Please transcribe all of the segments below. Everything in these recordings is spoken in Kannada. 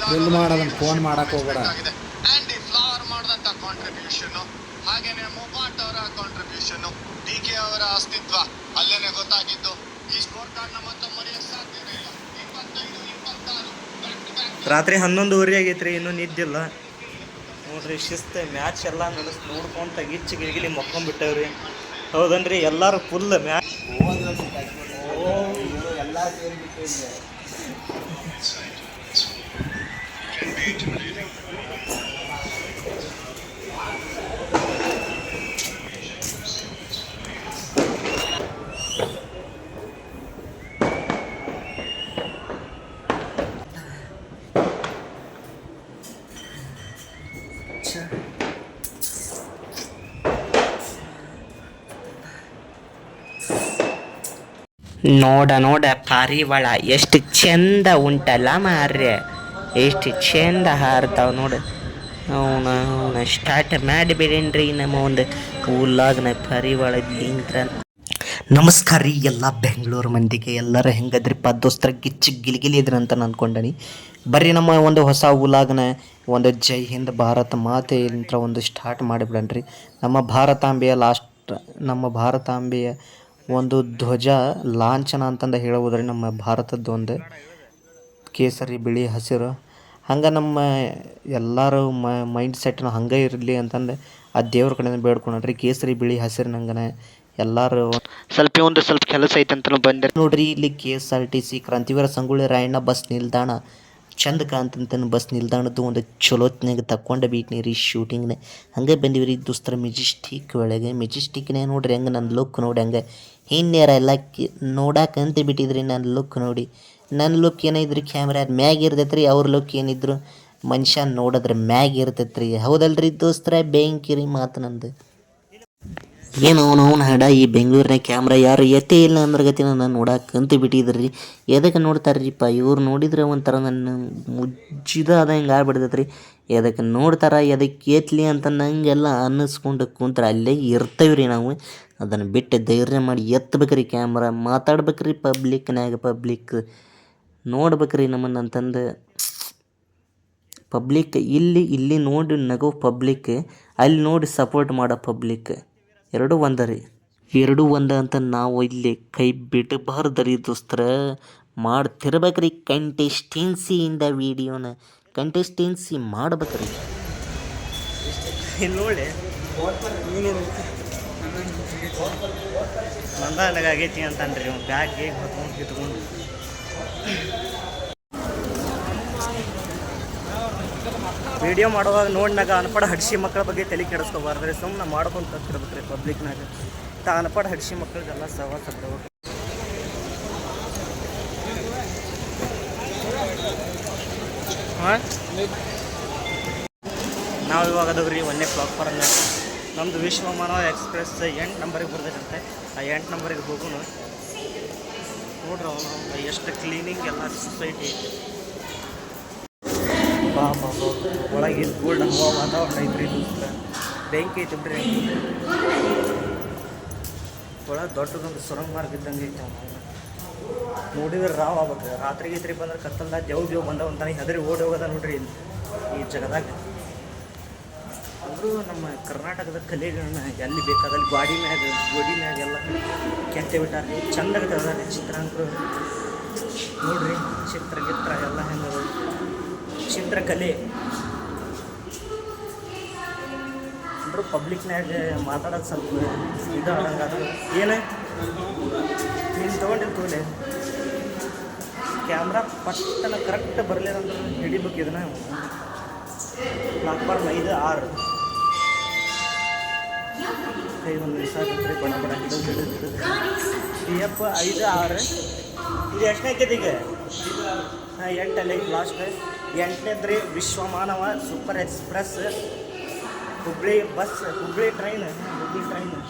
ಬಿಲ್ ಮಾಡೋದನ್ನ ಫೋನ್ ಮಾಡಕ್ ಹೋಗ್ಬೇಡ. ಆಂಡಿ ಫ್ಲವರ್ ಮಾಡಿದಂತ ಕಾಂಟ್ರಿಬ್ಯೂಷನ್, ಹಾಗೇನೆ ಮೊಬಾಟ್ ಅವರ ಕಾಂಟ್ರಿಬ್ಯೂಷನ್, ಡಿ ಕೆ ಅವರ ಅಸ್ತಿತ್ವ ಅಲ್ಲೇನೆ ಗೊತ್ತಾಗಿದ್ದು. ಈ ಸ್ಕೋರ್ ಕಾರ್ಡ್ ನ ಮತ್ತೆ ಮರೆಯಕ್ಕೆ ಸಾಧ್ಯನೇ ಇಲ್ಲ. 25, 26 ರಾತ್ರಿ 11:30 ಆಗೈತ್ರಿ, ಇನ್ನೂ ನಿದ್ದಿಲ್ಲ ನೋಡ್ರಿ. ಶಿಸ್ತು ಮ್ಯಾಚ್ ಎಲ್ಲ ನೋಡ್ಕೊಂತ ಗಿಚ್ಚಿ ಗಿಲಿಗಿಲಿ ಮಕ್ಕೊಂಡ್ಬಿಟ್ಟವ್ರಿ. ಹೌದನ್ರಿ, ಎಲ್ಲರೂ ಫುಲ್ ಮ್ಯಾಚ್. ಎಲ್ಲ ಸೇರಿಬಿಟ್ಟಿದೆ. ನೋಡ ನೋಡ ಪಾರಿವಾಳ ಎಷ್ಟು ಚಂದ ಉಂಟಲ್ಲ ಮಾರ್ರೆ, ಎಷ್ಟು ಚಂದ ಹಾರ್ತಾವ ನೋಡು. ಅವನ ಸ್ಟಾರ್ಟ್ ಮಾಡಿಬಿಡೇನ್ರಿ ನಮ್ಮ ಒಂದು ಊಲಾಗ್ನ ಪಾರಿವಾಳ ಲಿಂಕ. ನಮಸ್ಕಾರ ರೀ ಎಲ್ಲ ಬೆಂಗಳೂರು ಮಂದಿಗೆ. ಎಲ್ಲರೂ ಹೆಂಗದ್ರಿಪ್ಪ ದೋಸ್ತರ, ಗಿಚ್ಚಿ ಗಿಲಿಗಿಲಿ ಇದ್ರಿ ಅಂತ ನಾನು ಅಂದ್ಕೊಂಡನಿ. ಬರ್ರಿ ನಮ್ಮ ಒಂದು ಹೊಸ ಊಲಾಗ್ನ ಒಂದು ಜೈ ಹಿಂದ್ ಭಾರತ ಮಾತೆ ಅಂತ ಒಂದು ಸ್ಟಾರ್ಟ್ ಮಾಡಿಬಿಡನ್ರಿ. ನಮ್ಮ ಭಾರತಾಂಬೆಯ ಒಂದು ಧ್ವಜ ಲಾಂಛನ ಅಂತಂದು ಹೇಳುವುದ್ರಿ ನಮ್ಮ ಭಾರತದ್ದು ಒಂದು ಕೇಸರಿ ಬಿಳಿ ಹಸಿರು. ಹಂಗೆ ನಮ್ಮ ಎಲ್ಲರೂ ಮೈಂಡ್ ಸೆಟ್ನ ಹಂಗೆ ಇರಲಿ ಅಂತಂದು ಆ ದೇವ್ರ ಕಡೆಯಿಂದ ಬೇಡ್ಕೊಂಡ್ರಿ. ಕೇಸರಿ ಬಿಳಿ ಹಸಿರಿನಂಗನೆ ಎಲ್ಲರೂ ಸ್ವಲ್ಪ ಕೆಲಸ ಐತೆ ಅಂತ ಬಂದೆ ನೋಡ್ರಿ. ಇಲ್ಲಿ KSRTC ಕ್ರಾಂತಿವೀರ ಸಂಗೊಳ್ಳಿ ರಾಯಣ್ಣ ಬಸ್ ನಿಲ್ದಾಣ ಚಂದ ಕಾಂತಂತನ ಬಸ್ ನಿಲ್ದಾಣದ್ದು ಒಂದು ಚಲೋತ್ನಾಗ ತಕ್ಕೊಂಡು ಬೀಟ್ನಿ ರೀ ಶೂಟಿಂಗ್ನ. ಹಂಗೆ ಬಂದಿವಿ ರೀ ದೋಸ್ತರ ಮೆಜೆಸ್ಟಿಕ್ ಒಳಗೆ. ಮೆಜೆಸ್ಟಿಕ್ನೇ ನೋಡ್ರಿ ಹಂಗೆ ನನ್ನ ಲುಕ್ ನೋಡಿ, ಹಂಗೆ ಹಿಂಡ್ಯಾರ ಎಲ್ಲ ನೋಡಾಕಂತ ಬಿಟ್ಟಿದ್ರಿ. ನನ್ನ ಲುಕ್ ನೋಡಿ, ನನ್ನ ಲುಕ್ ಏನಿದ್ರಿ ಕ್ಯಾಮ್ರಾ ಮ್ಯಾಗ್ ಇರ್ತೈತೆ ರೀ, ಅವ್ರ ಲುಕ್ ಏನಿದ್ರು ಮನುಷ್ಯ ನೋಡಿದ್ರೆ ಮ್ಯಾಗ್ ಇರ್ತೈತೆ ರೀ. ಹೌದಲ್ರಿ ದೋಸ್ತರ, ಬೆಂಕಿ ರೀ ಮಾತು ನಂದು. ಏನು ಅವನು ಹಾಡ ಈ ಬೆಂಗಳೂರಿನ ಕ್ಯಾಮ್ರಾ ಯಾರು ಎತ್ತೇ ಇಲ್ಲ ಅಂದ್ರೆ ಗತಿನ ನಾನು ನೋಡಕ್ಕಂತ ಬಿಟ್ಟಿದ್ರಿ. ಎದಕ್ಕೆ ನೋಡ್ತಾರ್ರಿಪ್ಪ ಇವ್ರು? ನೋಡಿದ್ರೆ ಒಂಥರ ನನ್ನ ಮುಜ್ಜಿದ ಅದ ಹಿಂಗೆ ಆಗ್ಬಿಡ್ತೈತೆ ರೀ. ಎದಕ್ಕೆ ನೋಡ್ತಾರ, ಎದಕ್ಕೆ ಎತ್ತಲಿ ಅಂತ ನಂಗೆಲ್ಲ ಅನ್ನಿಸ್ಕೊಂಡು ಕುಂತ್ರೆ ಅಲ್ಲೇ ಇರ್ತೇವೆ ರೀ ನಾವು. ಅದನ್ನು ಬಿಟ್ಟು ಧೈರ್ಯ ಮಾಡಿ ಎತ್ತಬೇಕ್ರಿ ಕ್ಯಾಮ್ರಾ, ಮಾತಾಡ್ಬೇಕ್ರಿ ಪಬ್ಲಿಕ್ ನೋಡ್ಬೇಕ್ರಿ ನಮ್ಮನ್ನು ಅಂತಂದು. ಪಬ್ಲಿಕ್ ಇಲ್ಲಿ ನೋಡಿ ನಗೋ ಪಬ್ಲಿಕ್, ಅಲ್ಲಿ ನೋಡಿ ಸಪೋರ್ಟ್ ಮಾಡೋ ಪಬ್ಲಿಕ್, ಎರಡೂ ಒಂದ ಅಂತ ನಾವು ಇಲ್ಲಿ ಕೈ ಬಿಡಬಾರ್ದು ರೀ ದೋಸ್ತರ. ಮಾಡ್ತಿರ್ಬೇಕ್ರಿ ಕಂಟೆಸ್ಟೆನ್ಸಿಯಿಂದ ವೀಡಿಯೋನ ಕಂಟೆಸ್ಟೆನ್ಸಿ ಮಾಡ್ಬೇಕ್ರಿ. ನೋಡಿ ನಂದಾಗೈತಿ ಅಂತನ್ರಿ ಬ್ಯಾಗ್ ಗೇಗ್ ಹೊತ್ಕೊಂಡು ಕಿತ್ಕೊಂಡು. ವಿಡಿಯೋ ಮಾಡುವಾಗ ನೋಡಿನಾಗ ಅನ್ಪಡ ಹಡ್ಸಿ ಮಕ್ಕಳ ಬಗ್ಗೆ ತಲೆ ಕೆಡಿಸ್ಕೋಬಾರ್ದ್ರಿ. ಸುಮ್ಮನೆ ಮಾಡ್ಕೊಂಡು ತತ್ತಿರ್ಬೇಕ್ರಿ ಪಬ್ಲಿಕ್ನಾಗ. ಅನ್ಪಡ ಹಡ್ಸಿ ಮಕ್ಕಳಿಗೆಲ್ಲ ಸವಾಸ ಬಿಡ್ಬೇಕು. ಹಾಂ, ನಾವು ಇವಾಗ ಅದಾವ್ರಿ 1ನೇ ಪ್ಲಾಟ್ಫಾರ್ಮ್ನ. ನಮ್ಮದು ವಿಶ್ವಮಾನವ ಎಕ್ಸ್ಪ್ರೆಸ್ 8 ನಂಬರಿಗೆ ಬರ್ತೈತಂತೆ. ಆ 8 ನಂಬರಿಗೆ ಹೋಗೋಣ ನೋಡ್ರಿ. ಅವನು ಎಷ್ಟು ಕ್ಲೀನಿಂಗ್ ಎಲ್ಲ ಸೊಸೈಟಿ ಐತಿ. ಒಳಗೆ ಇದು ಗೋಲ್ಡ್ ಹವಾ ವಾತಾವರಣ ಐತ್ರಿ ದೋಸ್ತ, ಬೆಂಕಿ ಐತಿ ಬಿಡ್ರಿ. ಒಳಗೆ ದೊಡ್ಡದೊಂದು ಸುರಂಗ ಮಾರ್ಗ ಇದ್ದಂಗೆ ಐತೆ. ನೋಡಿದ್ರೆ ರಾವ್ ಆಗ್ಬೇಕು. ರಾತ್ರಿ ಗೀತ್ರಿ ಬಂದ್ರೆ ಕತ್ತಲ್ದಾಗ ದೇವ್ ಬಂದವ ಅಂತಾನೆ ಹೆದರಿ ಓಡಿ ಹೋಗೋದ ನೋಡ್ರಿ ಇಲ್ಲಿ ಈ ಜಗದಾಗ. ಅಂದರೂ ನಮ್ಮ ಕರ್ನಾಟಕದ ಕಲೆಗಳನ್ನ ಎಲ್ಲಿ ಬೇಕಾದಲ್ಲಿ ಗೋಡಿ ಮ್ಯಾಗ ಎಲ್ಲ ಕೆತ್ತೆ ಬಿಟ್ಟಾರ್ರಿ. ಚಂದಾಗ ತೆಗ್ದಾರ್ರಿ ಚಿತ್ರಾಂಕರು ನೋಡ್ರಿ. ಚಿತ್ರ ಎಲ್ಲ ಹೆಂಗದ ಚಿತ್ರಕಲೆ ಅಂದರೂ ಪಬ್ಲಿಕ್ನಾಗ ಮಾತಾಡೋದು ಸ್ವಲ್ಪ ಇದು ಆದಂಗಾದ್ರೆ ಏನೇ ನೀನು ತೊಗೊಂಡಿರ್ತೋಲೆ ಕ್ಯಾಮ್ರಾ ಪಟ್ಟನ ಕರೆಕ್ಟ್ ಬರಲಿಲ್ಲಂದ್ರೆ ಹಿಡಿಬೇಕು. ಇದನ್ನ ಪ್ಲಾಟ್ಫಾರ್ಮ್ 5, 6 ಕೈ ಒಂದು ದಿವಸ ಆಗತ್ರಿ ಬಡ ಹಿಡಿದು DF 5, 6 ಇದು ಎಷ್ಟನೇ ಐತಿ ಈಗ? 8 ಅಲ್ಲ ಲಾಸ್ಟ್ 8ನೇದ್ರಿ. Vishwamanava super express Hubli train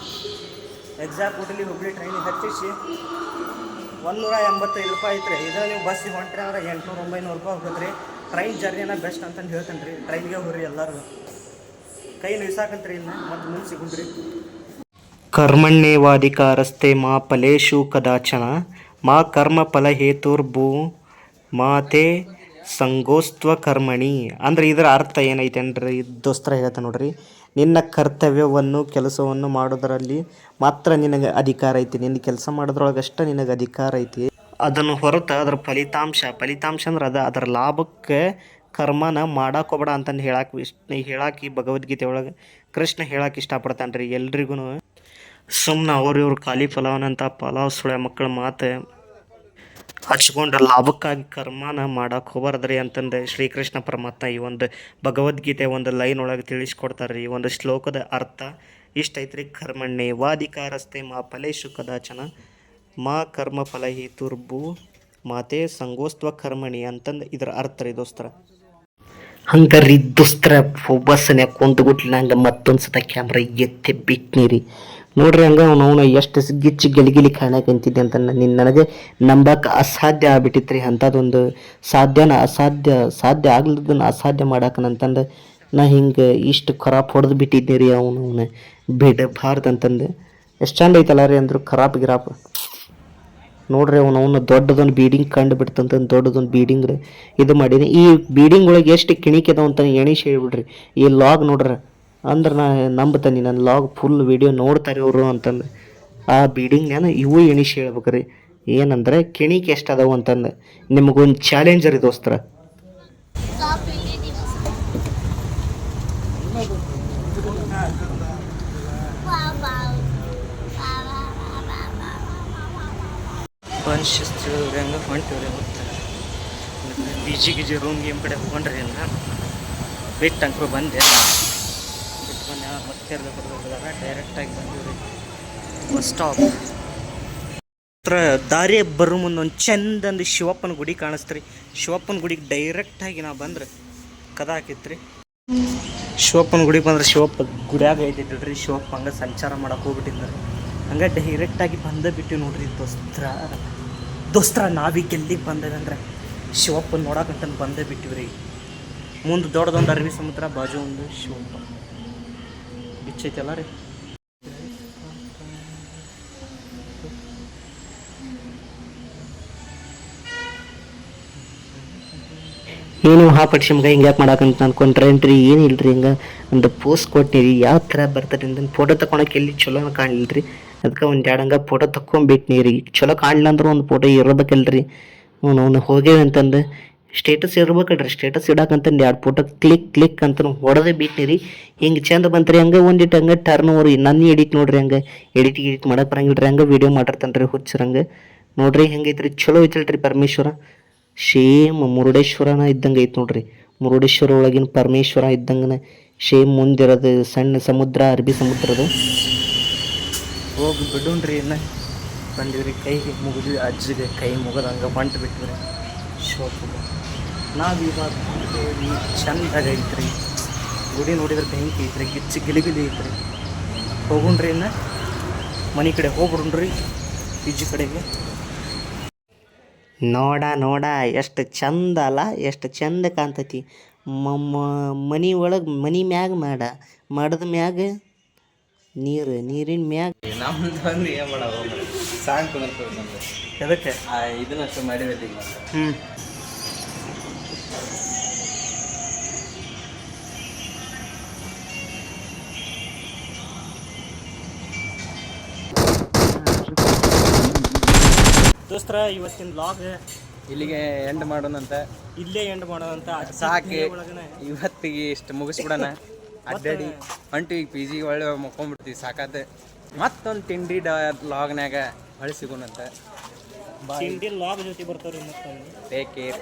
exact Hubli ಟ್ರೈನಿಗೆ ಹತ್ತಿಸಿ 185 ರೂಪಾಯಿ ಐತ್ರಿ. ಇದನ್ನ ನೀವು ಬಸ್ಸಿಗೆ ಹೊಂಟ್ರಿ ಅಂದ್ರೆ 800-900 ರೂಪಾಯಿ ಹೋಗುತ್ತೆ ರೀ. ಟ್ರೈನ್ ಜರ್ನಿನ ಬೆಸ್ಟ್ ಅಂತಂದು ಹೇಳ್ತೇನೆ ರೀ. ಟ್ರೈನ್ಗೆ ಹೋಗ್ರಿ ಎಲ್ಲರೂ. ಕೈ ನಿಲ್ಸಾಕಂತ್ರಿ ಇನ್ನು ಮತ್ತು ಮುಂದೆ ಸಿಗುಣ್ರಿ. ಕರ್ಮಣ್ಯೇವಾಧಿಕಾರಸ್ತೆ ಮಾ ಫಲೇಷು ಕದಾಚನ ಮಾ ಕರ್ಮ ಫಲ ಹೇತುರ್ಭೂ ಮಾತೆ ಸಂಗೋಸ್ತ್ವ ಕರ್ಮಣಿ ಅಂದ್ರೆ ಇದರ ಅರ್ಥ ಏನೈತೆ ಅಂದ್ರೆ ದೋಸ್ತರ ಹೇಳ್ತಾ ನೋಡ್ರಿ, ನಿನ್ನ ಕರ್ತವ್ಯವನ್ನು ಕೆಲಸವನ್ನು ಮಾಡೋದರಲ್ಲಿ ಮಾತ್ರ ನಿನಗೆ ಅಧಿಕಾರ ಐತಿ, ನಿನ್ನ ಕೆಲಸ ಮಾಡೋದ್ರೊಳಗಷ್ಟ ನಿನಗೆ ಅಧಿಕಾರ ಐತಿ. ಅದನ್ನು ಹೊರತು ಅದರ ಫಲಿತಾಂಶ ಅಂದ್ರೆ ಅದರ ಲಾಭಕ್ಕೆ ಕರ್ಮನ ಮಾಡಾಕೋಬೇಡ ಅಂತಂದು ಹೇಳಾಕಿ ಭಗವದ್ಗೀತೆ ಒಳಗೆ ಕೃಷ್ಣ ಹೇಳಕ್ಕೆ ಇಷ್ಟಪಡ್ತಾನೆ ರೀ ಎಲ್ರಿಗೂ. ಸುಮ್ಮನೆ ಅವ್ರು ಖಾಲಿ ಫಲವನ್ನಂತ ಪಲಾವ್ ಸುಳೆ ಮಕ್ಕಳ ಮಾತು ಹಚ್ಕೊಂಡು ಲಾಭಕ್ಕಾಗಿ ಕರ್ಮನ ಮಾಡಕ್ಕೆ ಹೋಗ್ಬಾರ್ದ್ರಿ ಅಂತಂದು ಶ್ರೀಕೃಷ್ಣ ಪರಮಾತ್ಮ ಈ ಒಂದು ಭಗವದ್ಗೀತೆ ಒಂದು ಲೈನ್ ಒಳಗೆ ತಿಳಿಸ್ಕೊಡ್ತಾರೆ ರೀ. ಒಂದು ಶ್ಲೋಕದ ಅರ್ಥ ಇಷ್ಟೈತ್ರಿ, ಕರ್ಮಣ್ಣೆ ವಾಧಿಕಾರಸ್ತೆ ಮಾ ಫಲೇಶು ಕದಾಚನ ಮಾ ಕರ್ಮ ಫಲಹಿ ತುರ್ಭು ಮಾತೆ ಸಂಗೋಸ್ತ್ವ ಕರ್ಮಣಿ ಅಂತಂದು ಇದರ ಅರ್ಥ ರೀ ದೋಸ್ತರ. ಹಂಗಾರಿ ದೋಸ್ತರ ಬಸ್ಸನ್ಯಾಗ ಕುಂತ್ಬಿಟ್ಲಿ ನಂಗೆ ಮತ್ತೊಂದು ಸತ ಕ್ಯಾಮ್ರಾ ಎತ್ತಿ ಬಿಟ್ನಿ ರೀ. ನೋಡ್ರಿ ಹಂಗೆ ಅವನು ಎಷ್ಟು ಗಿಚ್ಚು ಗಿಲಿಗಿಲಿ ಕಾಣಕಂತಿದ್ದೆ ಅಂತ ನನಗೆ ನಂಬಕ್ಕೆ ಅಸಾಧ್ಯ ಆಗ್ಬಿಟ್ಟಿತ್ತು ರೀ. ಅಂಥದ್ದೊಂದು ಸಾಧ್ಯ ಆಗ್ಲದನ್ನ ಅಸಾಧ್ಯ ಮಾಡಾಕನಂತಂದು ನಾ ಹಿಂಗೆ ಇಷ್ಟು ಖರಾಬ್ ಹೊಡೆದು ಬಿಟ್ಟಿದ್ದೆ ರೀ. ಅವನು ಬಿಡಬಾರ್ದು ಅಂತಂದು ಎಷ್ಟು ಚಂದ ಐತಲ್ಲ ರೀ ಅಂದರು ಖರಾಬ್ ಗಿರಾಪ್. ನೋಡ್ರಿ ಅವನು ದೊಡ್ಡದೊಂದು ಬೀಡಿಂಗ್ ಕಂಡು ಬಿಡ್ತಂತಂದು ದೊಡ್ಡದೊಂದು ಬೀಡಿಂಗ್ ರೀ ಇದು ಮಾಡೀನಿ. ಈ ಬೀಡಿಂಗ್ ಒಳಗೆ ಎಷ್ಟು ಕಿಣಿಕೆ ಅದಾವ ಅಂತ ಎಣಿಸಿ ಹೇಳ್ಬಿಡ್ರಿ. ಈ ಲಾಗ್ ನೋಡ್ರಿ ಅಂದ್ರೆ ನಾ ನಂಬ್ತಾನೆ, ನನ್ನ ಲಾಗ್ ಫುಲ್ ವಿಡಿಯೋ ನೋಡ್ತಾರೆ ಅವರು ಅಂತಂದು ಆ ಬೀಡಿಂಗ್ನ ಇವು ಎಣಿಸಿ ಹೇಳ್ಬೇಕ್ರಿ. ಏನಂದ್ರೆ ಕಿಣಿಕೆ ಎಷ್ಟು ಅದಾವ ಅಂತಂದು ನಿಮಗೊಂದು ಚಾಲೆಂಜರ್ ರೀ ದೋಸ್ತರ. ಶಿಸ್ತಿವ್ರಿ ಹಂಗೆ ಹೊಂಟಿವ್ರಿ ಹೋಗ್ತಾರೆ ಗಿಜಿ ರೂಮ್ ಗೇಮ್ ಕಡೆ ಹೋಗೊಂಡ್ರಿ ನಾನು ಬಿಟ್ಟು ಅಂಕರು ಬಂದೆ ಮತ್ತೆ ಡೈರೆಕ್ಟಾಗಿ ಬಂದಿವ್ರಿ ಬಸ್ ಸ್ಟಾಪ್ ಹತ್ರ. ದಾರಿ ಬರೋ ಮುಂದೆ ಒಂದು ಚಂದಂದು ಶಿವಪ್ಪನ ಗುಡಿ ಕಾಣಿಸ್ತ್ರಿ. ಶಿವಪ್ಪನ ಗುಡಿಗೆ ಡೈರೆಕ್ಟಾಗಿ ನಾವು ಬಂದ್ರೆ ಕದ ಹಾಕಿತ್ರಿ. ಶಿವಪ್ಪನ ಗುಡಿಗೆ ಬಂದ್ರೆ ಶಿವಪ್ಪ ಗುಡಿಯಾಗ ಐತಿದ್ರಿ. ಶಿವಪ್ಪ ಹಂಗೆ ಸಂಚಾರ ಮಾಡಕ್ಕೆ ಹೋಗ್ಬಿಟ್ಟಿದ್ರಿ. ಹಂಗೆ ಡೈರೆಕ್ಟಾಗಿ ಬಂದೇ ಬಿಟ್ಟಿವಿ ನೋಡ್ರಿ ದೋಸ್ತ್ರ ನಾವೀಗ ಎಲ್ಲಿಗೆ ಬಂದೇವಂದ್ರೆ ಶಿವಪ್ಪನ ನೋಡಕ್ಕಂತ ಬಂದೇ ಬಿಟ್ಟಿವ್ರಿ. ಮುಂದೆ ದೊಡ್ಡದೊಂದು ಅರಬ್ಬಿ ಸಮುದ್ರ, ಬಾಜು ಒಂದು ಶಿವಪ್ಪ ಬಿಚ್ ಐತಲ್ಲ ರೀ. ಏನು ಪಕ್ಷಿ ಮಗ ಹಿಂಗ್ಯಾಕೆ ಮಾಡಾಕಂತ ಅನ್ಕೊಂಡ್ರೇನ್ರಿ? ಏನಿಲ್ರಿ, ಹಿಂಗೆ ಒಂದು ಪೋಸ್ಟ್ ಕೊಟ್ಟಿರಿ ಯಾವ ಥರ ಬರ್ತಾರೆ ಅಂತ ಫೋಟೋ ತಗೊಳಕ್ಕೆ ಎಲ್ಲಿ ಚಲೋ ಕಾಣಲಿಲ್ರಿ. ಅದಕ್ಕೆ ಒಂದು ಎರಡು ಹಂಗೆ ಫೋಟೋ ತಕ್ಕೊಂಬಿಟ್ನಿ ರೀ. ಚಲೋ ಕಾಣಲಿಲ್ಲ ಅಂದ್ರೆ ಒಂದು ಫೋಟೋ ಇರಬೇಕಲ್ರಿ. ಅವ್ನು ಹೋಗೇವಿ ಅಂತಂದು ಸ್ಟೇಟಸ್ ಇರ್ಬೇಕಲ್ರಿ. ಸ್ಟೇಟಸ್ ಇಡಾಕಂತಂದು ಎರಡು ಫೋಟೋ ಕ್ಲಿಕ್ ಅಂತ ಹೊಡೆದೇ ಬಿಟ್ನಿ ರೀ. ಹಿಂಗೆ ಚಂದ ಬಂತ್ರಿ. ಹಂಗೆ ಒಂದಿಟ್ಟು ಹಂಗೆ ಟರ್ನ್ ಓವರ್ ನನ್ನ ಎಡಿಟ್ ನೋಡ್ರಿ. ಹಂಗೆ ಎಡಿಟ್ ಮಾಡಕ್ಕೆ ಬರಂಗಿಲ್ರಿ. ಹಂಗೆ ವೀಡಿಯೋ ಮಾಡಿರ್ತಾನೆ ರೀ ಹುಚ್ಚರಂಗೆ. ನೋಡ್ರಿ ಹೆಂಗೈತ್ರಿ, ಚಲೋ ಐತಲ್ರಿ ಪರಮೇಶ್ವರ. ಶೇಮ್ ಮುರುಡೇಶ್ವರನ ಇದ್ದಂಗೆ ಐತೆ ನೋಡ್ರಿ. ಮುರುಡೇಶ್ವರ ಒಳಗಿನ ಪರಮೇಶ್ವರ ಇದ್ದಂಗೆ ಶೇಮ್ ಮುಂದಿರೋದು ಸಣ್ಣ ಸಮುದ್ರ, ಅರಬ್ಬಿ ಸಮುದ್ರದ. ಹೋಗಿ ಬಿಡೋಣ್ರಿ. ಇನ್ನು ಬಂದಿವ್ರಿ, ಕೈಗೆ ಮುಗಿದ್ವಿ. ಅಜ್ಜಿಗೆ ಕೈ ಮುಗಿದಂಗೆ ಹೊಂಟು ಬಿಟ್ವಿ ಶಿವಪ್ಪ. ನಾವಿವಾಗ ಚಂದಾಗ ಐತ್ರಿ ಗುಡಿ. ನೋಡಿದ್ರೆ ಬೆಂಕಿ ಐತ್ರಿ, ಗಿಚ್ಚಿ ಗಿಲಿಗಿಲಿ ಐತ್ರಿ. ಹೋಗುಣ್ರಿ ಇನ್ನು ಮನೆ ಕಡೆ ಹೋಗ್ಬಿಡ್ರಿ ಈಜು ಕಡೆಗೆ. ನೋಡ ಎಷ್ಟು ಚಂದ ಅಲ್ಲ, ಎಷ್ಟು ಚಂದ ಕಾಣ್ತೈತಿ. ಮನೆ ಒಳಗೆ ಮನೆ ಮ್ಯಾಗ ಮಾಡದ ಮ್ಯಾಗ ನೀರಿನ ಮ್ಯಾಗ ನಮ್ದು ಬಂದು ಏನು ಮಾಡೋ ಸಾಂಗ್ ಕುಂದಿರ್ತದೆ ನಮ್ದು. ಅದಕ್ಕೆ ಇದನ್ನಷ್ಟು ಮಾಡಿರ್ತೀವಿ. ದೋಸ್ತರ ಇವತ್ತಿನ ಬ್ಲಾಗ್ ಇಲ್ಲಿಗೆ ಎಂಡ್ ಮಾಡೋಣಂತ. ಇಲ್ಲೇ ಎಂಡ್ ಮಾಡೋದಂತ ಸಾಕಿ, ಇವತ್ತಿಗೆ ಇಷ್ಟು ಮುಗಿಸ್ಬಿಡೋಣ. ಅಡ್ಡಾಡಿ ಹೊಂಟು ಈಗ ಪಿ ಜಿಗೆ ಒಳ್ಳೆ ಮುಕ್ಕೊಂಡ್ಬಿಡ್ತೀವಿ ಸಾಕಾದ. ಮತ್ತೊಂದು ತಿಂಡಿ ಲಾಗ್ನಾಗ ಹೊಳೆ ಸಿಗೋಣಂತ. ತಿಂಡಿ ಲಾಗ್ ಜೊತೆ ಬರ್ತಾವ್ರಿ. ಮತ್ತೊಂದು ಟೇಕ್ ಕೇರ್.